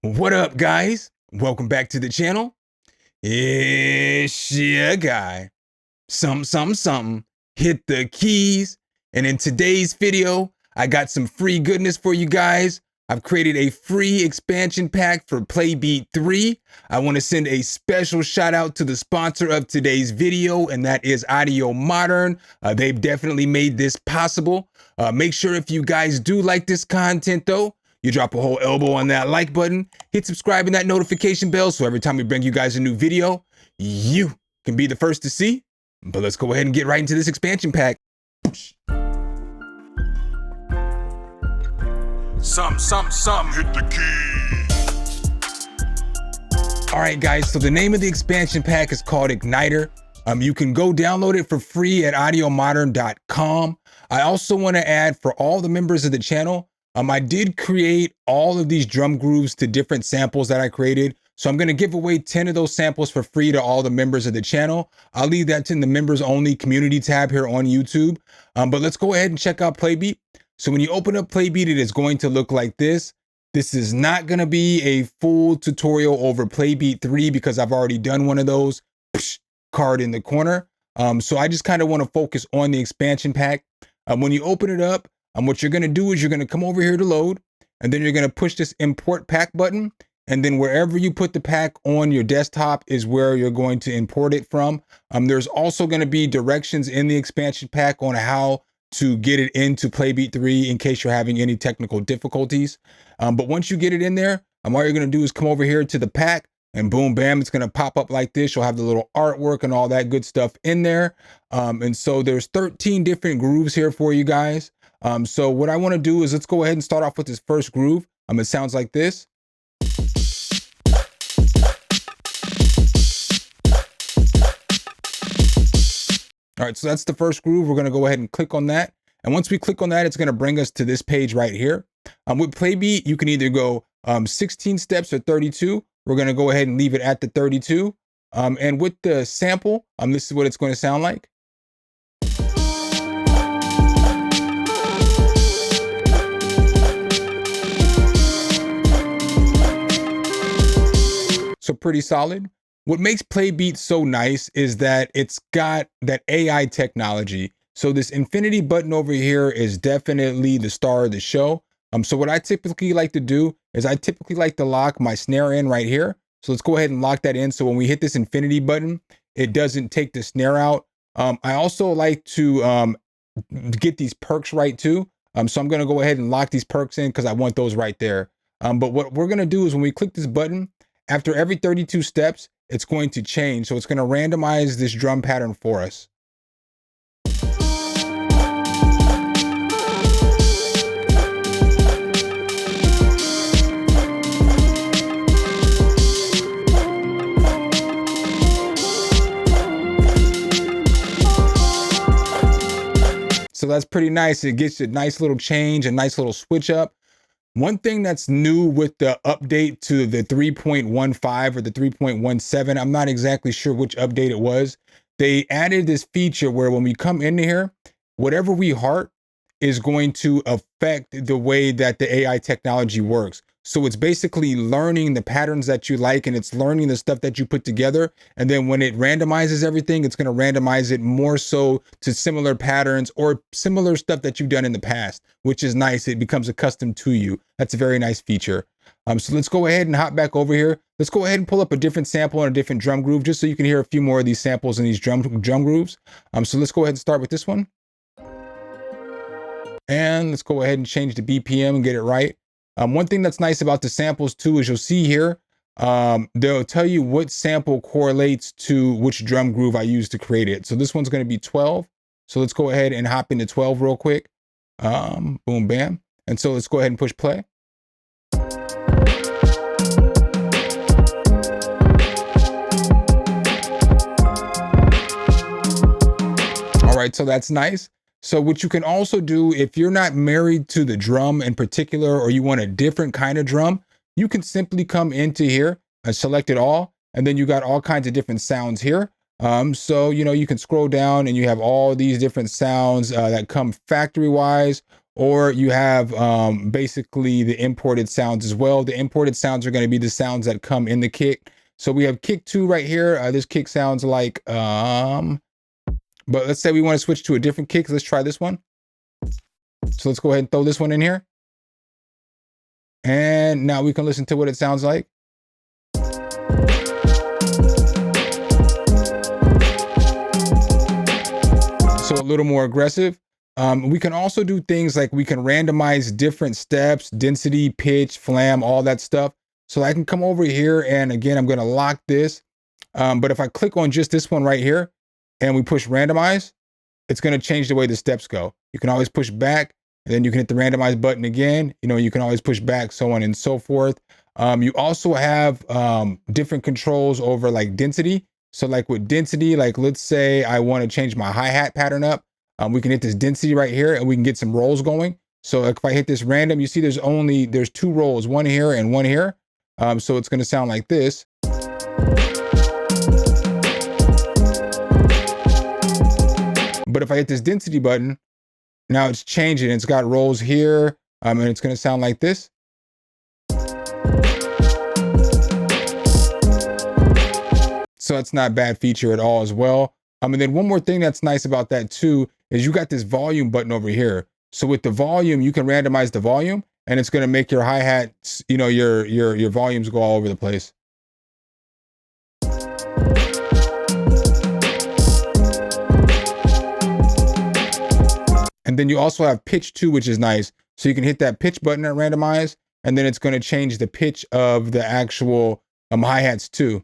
What up, guys? Welcome back to the channel. It's your guy. Something. Hit the keys. And in today's video, I got some free goodness for you guys. I've created a free expansion pack for Playbeat 3. I want to send a special shout out to the sponsor of today's video, and that is Audio Modern. They've definitely made this possible. Make sure if you guys do like this content though, you drop a whole elbow on that like button, hit subscribe and that notification bell so every time we bring you guys a new video, you can be the first to see. But let's go ahead and get right into this expansion pack. Something. Hit the key. All right, guys, so the name of the expansion pack is called Igniter. You can go download it for free at audiomodern.com. I also want to add for all the members of the channel, I did create all of these drum grooves to different samples that I created. So I'm going to give away 10 of those samples for free to all the members of the channel. I'll leave that in the members only community tab here on YouTube. But let's go ahead and check out Playbeat. So when you open up Playbeat, it is going to look like this. This is not going to be a full tutorial over Playbeat 3 because I've already done one of those. Card in the corner. So I just kind of want to focus on the expansion pack. When you open it up, what you're going to do is you're going to come over here to load, and then you're going to push this import pack button. And then wherever you put the pack on your desktop is where you're going to import it from. There's also going to be directions in the expansion pack on how to get it into Playbeat 3 in case you're having any technical difficulties. But once you get it in there, all you're going to do is come over here to the pack, and boom, bam, it's going to pop up like this. You'll have the little artwork and all that good stuff in there. And so there's 13 different grooves here for you guys. So what I want to do is let's go ahead and start off with this first groove. It sounds like this. All right, so that's the first groove. We're going to go ahead and click on that. And once we click on that, it's going to bring us to this page right here. With Playbeat, you can either go 16 steps or 32. We're going to go ahead and leave it at the 32. And with the sample, this is what it's going to sound like. So pretty solid. What makes Playbeat so nice is that it's got that AI technology. So this infinity button over here is definitely the star of the show. So what I typically like to do is I typically like to lock my snare in right here. So let's go ahead and lock that in. So when we hit this infinity button, it doesn't take the snare out. I also like to get these perks right too. So I'm going to go ahead and lock these perks in because I want those right there. But what we're going to do is when we click this button, after every 32 steps, it's going to change. So it's going to randomize this drum pattern for us. So that's pretty nice. It gets a nice little change, a nice little switch up. One thing that's new with the update to the 3.15 or the 3.17, I'm not exactly sure which update it was. They added this feature where when we come into here, whatever we heart is going to affect the way that the AI technology works. So it's basically learning the patterns that you like, and it's learning the stuff that you put together. And then when it randomizes everything, it's going to randomize it more so to similar patterns or similar stuff that you've done in the past, which is nice. It becomes accustomed to you. That's a very nice feature. So let's go ahead and hop back over here. Let's go ahead and pull up a different sample and a different drum groove just so you can hear a few more of these samples and these drum grooves. So let's go ahead and start with this one. And let's go ahead and change the BPM and get it right. One thing that's nice about the samples too is you'll see here, they'll tell you what sample correlates to which drum groove I used to create it. So this one's going to be 12. So let's go ahead and hop into 12 real quick. Boom, bam. And so let's go ahead and push play. All right, so that's nice. So what you can also do, if you're not married to the drum in particular, or you want a different kind of drum, you can simply come into here and select it all. And then you got all kinds of different sounds here. So, you know, you can scroll down and you have all these different sounds that come factory wise, or you have basically the imported sounds as well. The imported sounds are going to be the sounds that come in the kick. So we have kick 2 right here. This kick sounds like, but let's say we want to switch to a different kick. Let's try this one. So let's go ahead and throw this one in here. And now we can listen to what it sounds like. So a little more aggressive. We can also do things like we can randomize different steps, density, pitch, flam, all that stuff. So I can come over here and again, I'm going to lock this. But if I click on just this one right here and we push randomize, it's going to change the way the steps go. You can always push back and then you can hit the randomize button again. You know, you can always push back, so on and so forth. You also have different controls over like density. So like with density, like let's say I want to change my hi-hat pattern up. We can hit this density right here and we can get some rolls going. So if I hit this random, you see there's 2 rolls, one here and one here. So it's going to sound like this. But if I hit this density button, now it's changing. It's got rolls here, and it's going to sound like this. So it's not a bad feature at all as well. And then one more thing that's nice about that too is you got this volume button over here. So with the volume, you can randomize the volume, and it's going to make your hi-hats, you know, your volumes go all over the place. And then you also have pitch 2, which is nice. So you can hit that pitch button at randomize, and then it's going to change the pitch of the actual hi-hats too.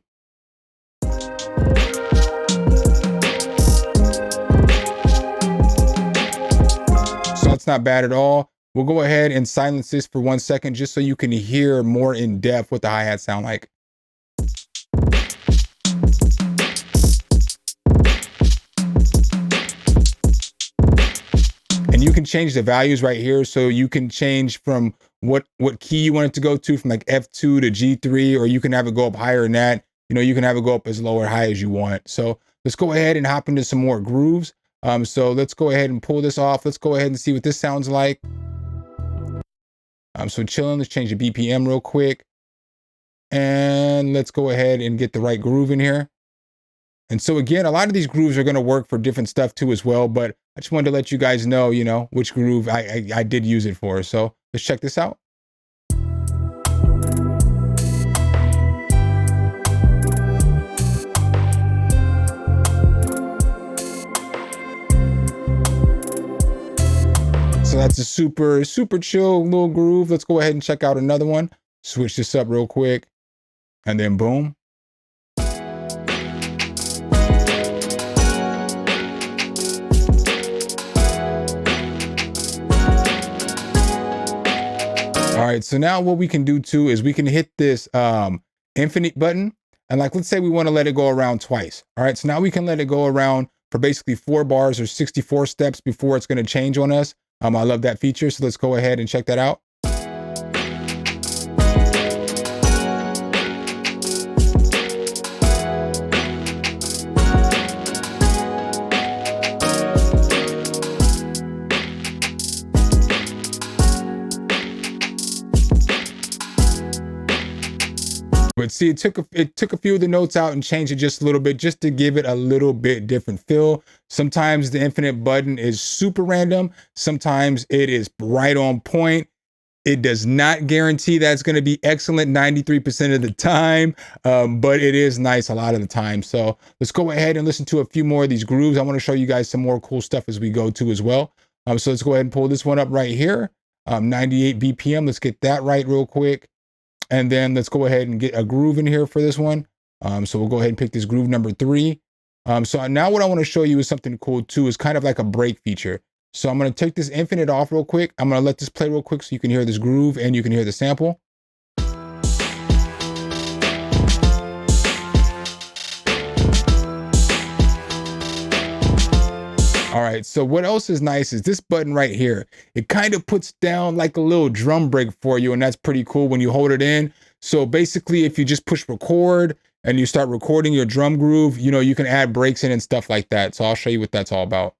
So that's not bad at all. We'll go ahead and silence this for 1 second just so you can hear more in depth what the hi-hats sound like. And you can change the values right here. So you can change from what key you want it to go to, from like F2 to G3, or you can have it go up higher than that. You know, you can have it go up as low or high as you want. So let's go ahead and hop into some more grooves. So let's go ahead and pull this off. Let's go ahead and see what this sounds like. So chilling, let's change the BPM real quick. And let's go ahead and get the right groove in here. And so again, a lot of these grooves are going to work for different stuff too as well, but I just wanted to let you guys know, you know, which groove I did use it for. So let's check this out. So that's a super chill little groove. Let's go ahead and check out another one. Switch this up real quick, and then boom. All right, so now what we can do too is we can hit this infinite button, and like let's say we want to let it go around twice. All right, so now we can let it go around for basically 4 bars or 64 steps before it's going to change on us. I love that feature, so let's go ahead and check that out. But see, it took a few of the notes out and changed it just a little bit, just to give it a little bit different feel. Sometimes the infinite button is super random. Sometimes it is right on point. It does not guarantee that it's going to be excellent 93% of the time, but it is nice a lot of the time. So let's go ahead and listen to a few more of these grooves. I want to show you guys some more cool stuff as we go to as well. So let's go ahead and pull this one up right here. 98 BPM. Let's get that right real quick. And then let's go ahead and get a groove in here for this one. So we'll go ahead and pick this groove number 3. So now what I want to show you is something cool too. It's kind of like a break feature. So I'm going to take this infinite off real quick. I'm going to let this play real quick so you can hear this groove and you can hear the sample. All right, so what else is nice is this button right here. It kind of puts down like a little drum break for you, and that's pretty cool when you hold it in. So basically, if you just push record and you start recording your drum groove, you know, you can add breaks in and stuff like that. So I'll show you what that's all about.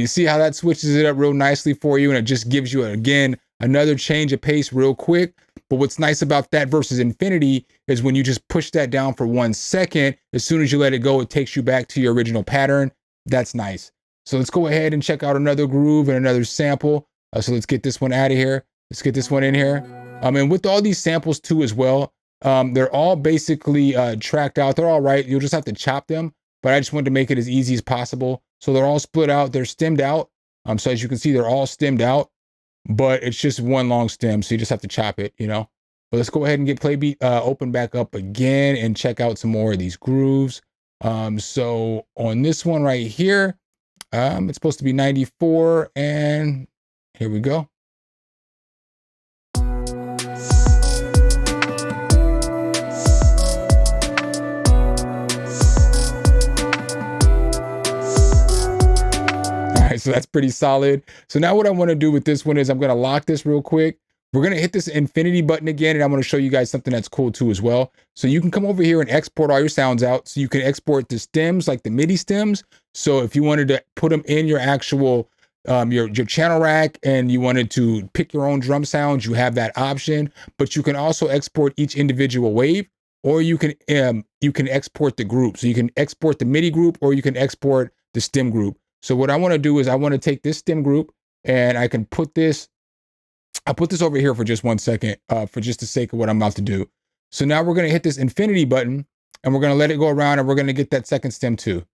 see how that switches it up real nicely for you, and it just gives you, again, another change of pace real quick. But what's nice about that versus infinity is when you just push that down for 1 second, as soon as you let it go, it takes you back to your original pattern. That's nice. So let's go ahead and check out another groove and another sample. So let's get this one out of here. Let's get this one in here. And with all these samples too as well, they're all basically tracked out. They're all right. You'll just have to chop them, but I just wanted to make it as easy as possible. So they're all split out. They're stemmed out. So as you can see, they're all stemmed out, but it's just one long stem. So you just have to chop it, you know. But let's go ahead and get Playbeat open back up again and check out some more of these grooves. So on this one right here, it's supposed to be 94, and here we go. So that's pretty solid. So now what I want to do with this one is I'm going to lock this real quick. We're going to hit this infinity button again, and I'm going to show you guys something that's cool too as well. So you can come over here and export all your sounds out. So you can export the stems, like the MIDI stems. So if you wanted to put them in your actual your channel rack and you wanted to pick your own drum sounds, you have that option. But you can also export each individual wave, or you can export the group. So you can export the MIDI group, or you can export the stem group. So what I want to do is I want to take this stem group, and I can put this, I'll put this over here for just 1 second, for just the sake of what I'm about to do. So now we're going to hit this infinity button, and we're going to let it go around, and we're going to get that second stem too.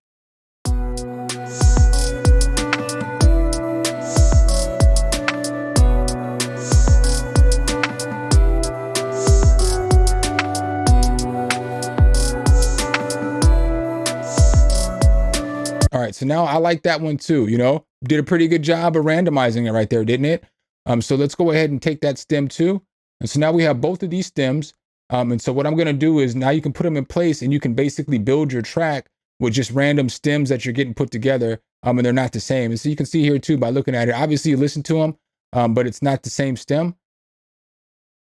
All right, so now I like that one too, you know, did a pretty good job of randomizing it right there, didn't it? So let's go ahead and take that stem too. And so now we have both of these stems. And so what I'm gonna do is now you can put them in place, and you can basically build your track with just random stems that you're getting put together, and they're not the same. And so you can see here too, by looking at it, obviously you listen to them, but it's not the same stem.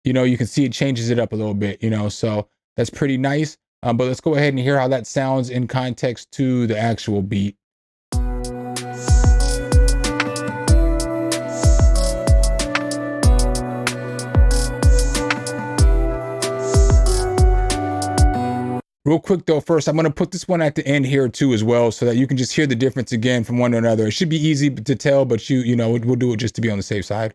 You know, you can see it changes it up a little bit, you know, so that's pretty nice. But let's go ahead and hear how that sounds in context to the actual beat. Real quick though, first I'm going to put this one at the end here too as well, so that you can just hear the difference again from one to another. It should be easy to tell, but you know, we'll do it just to be on the safe side.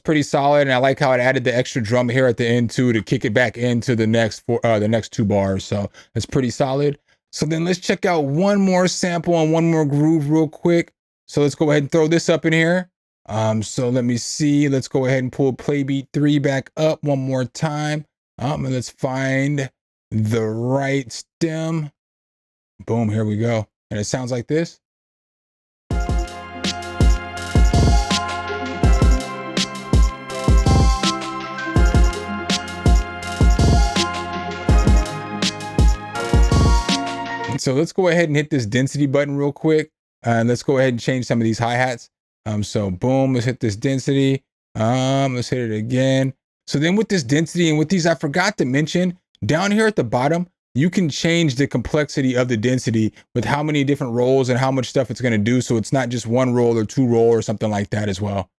Pretty solid, and I like how it added the extra drum here at the end too, to kick it back into the next two bars. So it's pretty solid. So then let's check out one more sample and one more groove real quick. So let's go ahead and throw this up in here. So let me see. Let's go ahead and pull Playbeat 3 back up one more time. And let's find the right stem. Boom, here we go. And it sounds like this. So let's go ahead and hit this density button real quick. And let's go ahead and change some of these hi-hats. So boom, let's hit this density. Let's hit it again. So then with this density and with these, I forgot to mention down here at the bottom, you can change the complexity of the density with how many different rolls and how much stuff it's going to do. So it's not just one roll or two roll or something like that as well.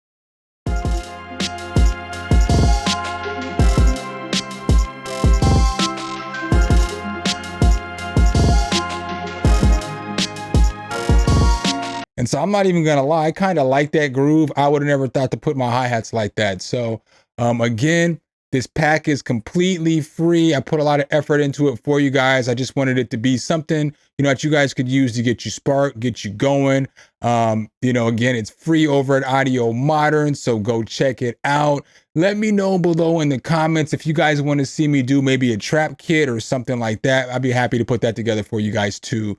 And so I'm not even gonna lie, I kind of like that groove. I would have never thought to put my hi-hats like that. So again, this pack is completely free. I put a lot of effort into it for you guys. I just wanted it to be something, you know, that you guys could use to get you sparked, get you going. You know, again, it's free over at Audio Modern, so go check it out. Let me know below in the comments if you guys want to see me do maybe a trap kit or something like that. I'd be happy to put that together for you guys too.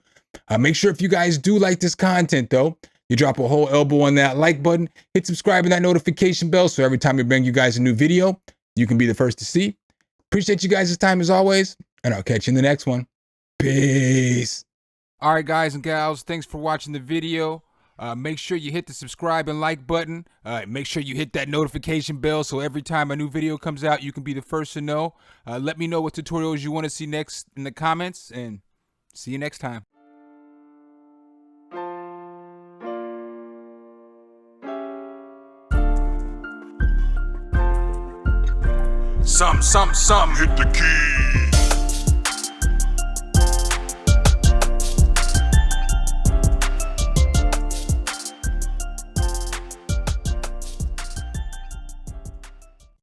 Make sure if you guys do like this content though, you drop a whole elbow on that like button, hit subscribe and that notification bell, so every time we bring you guys a new video, you can be the first to see. Appreciate you guys' time as always, and I'll catch you in the next one. Peace. All right, guys and gals, thanks for watching the video. Make sure you hit the subscribe and like button. Make sure you hit that notification bell so every time a new video comes out, you can be the first to know. Let me know what tutorials you want to see next in the comments, and see you next time. Some, hit the key.